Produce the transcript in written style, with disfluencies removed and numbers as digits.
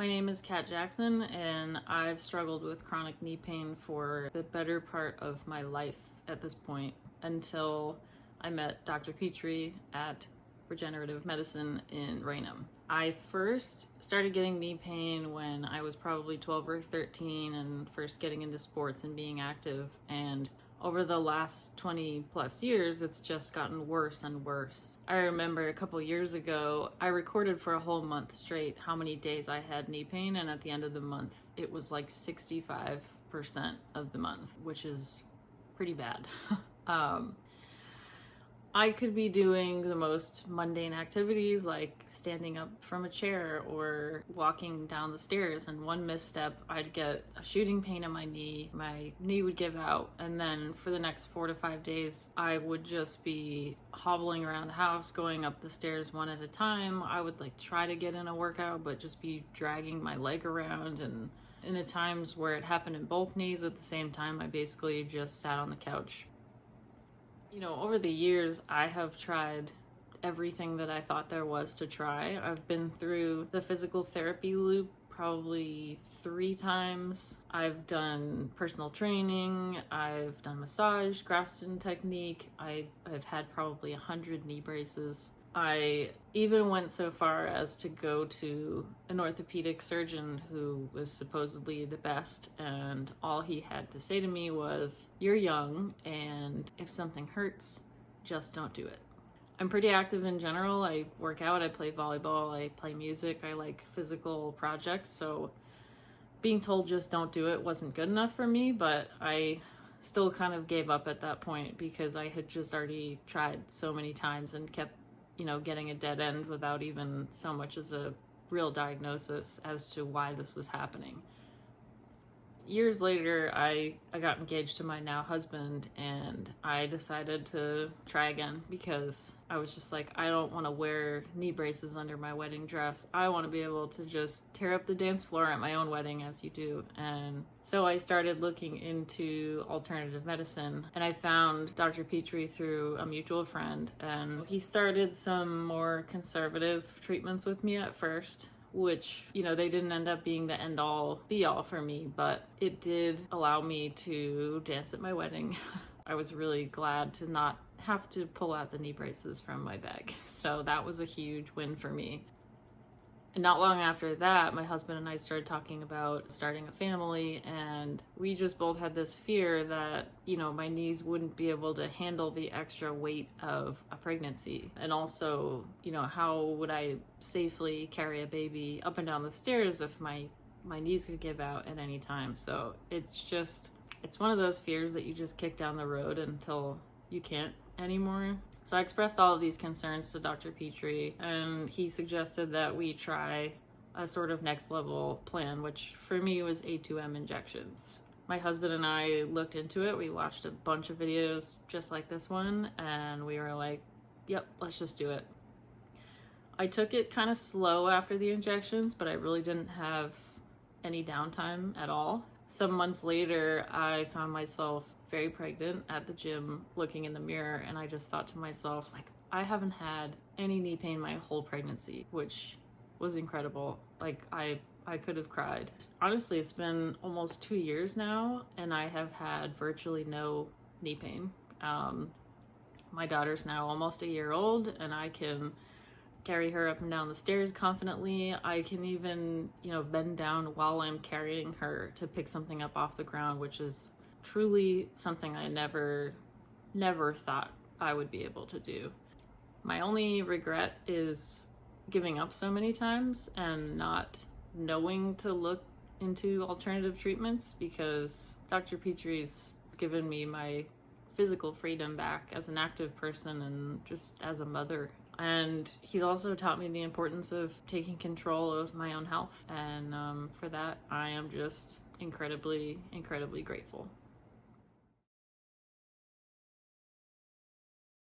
My name is Kat Jackson, and I've struggled with chronic knee pain for the better part of my life at this point, until I met Dr. Petrie at Regenerative Medicine in Raynham. I first started getting knee pain when I was probably 12 or 13 and first getting into sports and being active, and over the last 20 plus years, it's just gotten worse and worse. I remember a couple years ago, I recorded for a whole month straight how many days I had knee pain, and at the end of the month, it was like 65% of the month, which is pretty bad. I could be doing the most mundane activities like standing up from a chair or walking down the stairs, and one misstep, I'd get a shooting pain in my knee would give out, and then for the next 4 to 5 days, I would just be hobbling around the house, going up the stairs one at a time. I would try to get in a workout, but just be dragging my leg around, and in the times where it happened in both knees at the same time, I basically just sat on the couch. Over the years, I have tried everything that I thought there was to try. I've been through the physical therapy loop probably 3 times. I've done personal training, I've done massage, Graston technique, I've had probably 100 knee braces. I even went so far as to go to an orthopedic surgeon who was supposedly the best, and all he had to say to me was, "You're young, and if something hurts, just don't do it." I'm pretty active in general. I work out, I play volleyball, I play music, I like physical projects, so being told just don't do it wasn't good enough for me, but I still kind of gave up at that point because I had just already tried so many times and kept getting a dead end without even so much as a real diagnosis as to why this was happening. Years later, I got engaged to my now husband, and I decided to try again because I was just like, I don't want to wear knee braces under my wedding dress. I want to be able to just tear up the dance floor at my own wedding, as you do. And so I started looking into alternative medicine, and I found Dr. Petrie through a mutual friend, and he started some more conservative treatments with me at first, which, they didn't end up being the end-all, be-all for me, but it did allow me to dance at my wedding. I was really glad to not have to pull out the knee braces from my bag, so that was a huge win for me. And not long after that, my husband and I started talking about starting a family, and we just both had this fear that, my knees wouldn't be able to handle the extra weight of a pregnancy. And also, how would I safely carry a baby up and down the stairs if my knees could give out at any time? So it's one of those fears that you just kick down the road until you can't anymore. So I expressed all of these concerns to Dr. Petrie, and he suggested that we try a sort of next level plan, which for me was A2M injections. My husband and I looked into it. We watched a bunch of videos just like this one, and we were like, yep, let's just do it. I took it kind of slow after the injections, but I really didn't have any downtime at all. Some months later, I found myself very pregnant at the gym looking in the mirror, and I just thought to myself, I haven't had any knee pain my whole pregnancy, which was incredible. I could have cried. Honestly, it's been almost 2 years now, and I have had virtually no knee pain. My daughter's now almost a year old, and I can carry her up and down the stairs confidently. I can even, bend down while I'm carrying her to pick something up off the ground, which is truly something I never thought I would be able to do. My only regret is giving up so many times and not knowing to look into alternative treatments, because Dr. Petrie's given me my physical freedom back as an active person and just as a mother. And he's also taught me the importance of taking control of my own health. And for that, I am just incredibly, incredibly grateful.